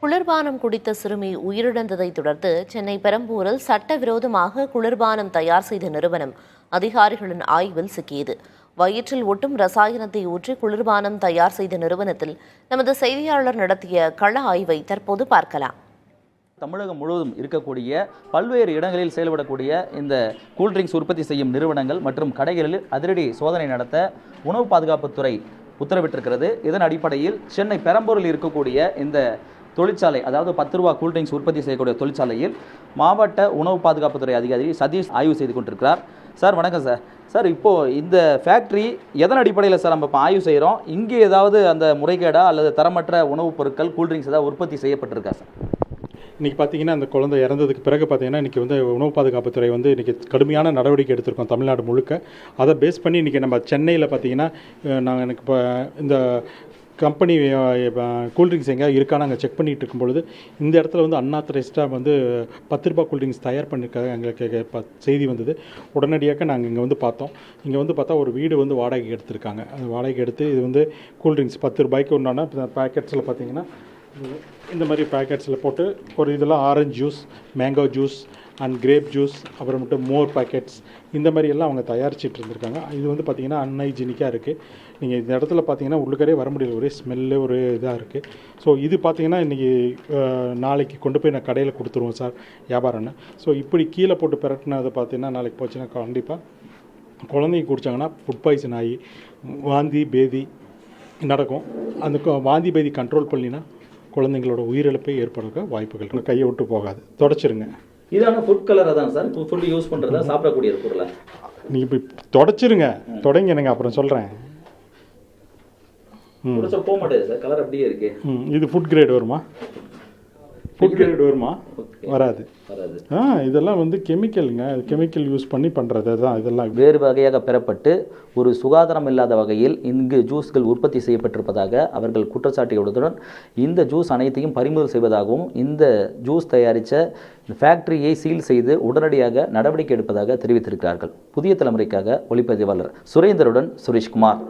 குளிர்பானம் குடித்த சிறுமி உயிரிழந்ததை தொடர்ந்து சென்னை பெரம்பூரில் சட்டவிரோதமாக குளிர்பானம் தயார் செய்த நிறுவனம் அதிகாரிகளின் ஆய்வில் சிக்கியது. வயிற்றில் ஒட்டும் ரசாயனத்தை ஊற்றி குளிர்பானம் தயார் செய்த நிறுவனத்தில் நமது செய்தியாளர் நடத்திய கள ஆய்வை தற்போது பார்க்கலாம். தமிழகம் முழுவதும் இருக்கக்கூடிய பல்வேறு இடங்களில் செயல்படக்கூடிய இந்த கூல்ட்ரிங்க்ஸ் உற்பத்தி செய்யும் நிறுவனங்கள் மற்றும் கடைகளில் அதிரடி சோதனை நடத்த உணவு பாதுகாப்புத்துறை உத்தரவிட்டிருக்கிறது. இதன் அடிப்படையில் சென்னை பெரம்பூரில் இருக்கக்கூடிய இந்த தொழிற்சாலை, அதாவது 10 ரூபா கூல்ட்ரிங்க்ஸ் உற்பத்தி செய்யக்கூடிய தொழிற்சாலையில் மாவட்ட உணவு பாதுகாப்புத்துறை அதிகாரி சதீஷ் ஆய்வு செய்து கொண்டிருக்கிறார். சார் வணக்கம் சார். சார், இப்போது இந்த ஃபேக்ட்ரி எதன் அடிப்படையில் சார் நம்ம இப்போ ஆய்வு செய்கிறோம்? இங்கே ஏதாவது அந்த முறைகேடா அல்லது தரமற்ற உணவுப் பொருட்கள் கூல்ட்ரிங்க்ஸ் ஏதாவது உற்பத்தி செய்யப்பட்டிருக்கா சார்? இன்றைக்கி பார்த்தீங்கன்னா அந்த குழந்தை இறந்ததுக்கு பிறகு பார்த்தீங்கன்னா இன்றைக்கி உணவு பாதுகாப்புத்துறை இன்றைக்கி கடுமையான நடவடிக்கை எடுத்திருக்கோம் தமிழ்நாடு முழுக்க. அதை பேஸ் பண்ணி இன்றைக்கி நம்ம சென்னையில் பார்த்தீங்கன்னா நாங்கள் எனக்கு இப்போ இந்த கம்பெனி கூல்ட்ரிங்க்ஸ் எங்கேயா இருக்கான்னு அங்கே செக் பண்ணிகிட்டு இருக்கும்பொழுது இந்த இடத்துல அன்ஆத்தரைஸ்டாக 10 ரூபா கூல்ட்ரிங்க்ஸ் தயார் பண்ணியிருக்காங்க. எங்களுக்கு செய்தி வந்தது. உடனடியாக நாங்கள் இங்கே பார்த்தோம். இங்கே பார்த்தா ஒரு வீடு வாடகைக்கு எடுத்திருக்காங்க. அது வாடகைக்கு எடுத்து இது கூல்ட்ரிங்க்ஸ் 10 ரூபாய்க்கு ஒன்றான பேக்கெட்ஸில் பார்த்தீங்கன்னா இந்த மாதிரி பேக்கெட்ஸில் போட்டு ஒரு இதெல்லாம் orange juice, mango juice and grape juice, அப்புறமேட்டு மோர் பேக்கெட்ஸ், இந்த மாதிரி எல்லாம் அவங்க தயாரிச்சிட்டு இருந்திருக்காங்க. இது பார்த்திங்கன்னா அன்ஹைஜீனிக்காக இருக்குது. நீங்கள் இந்த இடத்துல பார்த்தீங்கன்னா உள்ளுக்கரே வர முடியல, ஒரே ஸ்மெல்லு ஒரு இதாக இருக்குது. ஸோ இது பார்த்திங்கன்னா இன்றைக்கி நாளைக்கு கொண்டு போய் நான் கடையில் கொடுத்துருவோம் சார் வியாபாரம்னு. ஸோ இப்படி கீழே போட்டு பிரட்டினதை பார்த்தீங்கன்னா நாளைக்கு போச்சுன்னா கண்டிப்பாக குழந்தைங்க குடித்தாங்கன்னா ஃபுட் பாய்சன் ஆகி வாந்தி பேதி நடக்கும். அந்த வாந்தி பேதி கண்ட்ரோல் பண்ணினா குழந்தைங்களோட உயிரிழப்பை ஏற்படுற வாய்ப்புகள். கையை விட்டு போகாது, தொடச்சிருங்க. இதான ஃபுட் கலர் தான் சார், ஃபுட் யூஸ் பண்ணுறதா சாப்பிடக்கூடிய பொருளை நீங்கள் இப்போ தொடச்சிருங்க. தொடங்க எனக்கு அப்புறம் சொல்கிறேன். போக மாட்டேது சார், கலர் அப்படியே இருக்கு. இது ஃபுட் கிரேட் வருமா? ஃபுட் கிரேட் வருமா? வராது. இதெல்லாம் கெமிக்கலுங்க. கெமிக்கல் யூஸ் பண்ணி பண்ணுறது தான். இதெல்லாம் வேறு வகையாக பெறப்பட்டு ஒரு சுகாதாரம் இல்லாத வகையில் இங்கு ஜூஸ்கள் உற்பத்தி செய்யப்பட்டிருப்பதாக அவர்கள் குற்றச்சாட்டியுடன் இந்த ஜூஸ் அனைத்தையும் பறிமுதல் செய்வதாகவும் இந்த ஜூஸ் தயாரித்த ஃபேக்டரியை சீல் செய்து உடனடியாக நடவடிக்கை எடுப்பதாக தெரிவித்திருக்கிறார்கள். புதிய தலைமுறைக்காக ஒளிப்பதிவாளர் சுரேந்தருடன் சுரேஷ்குமார்.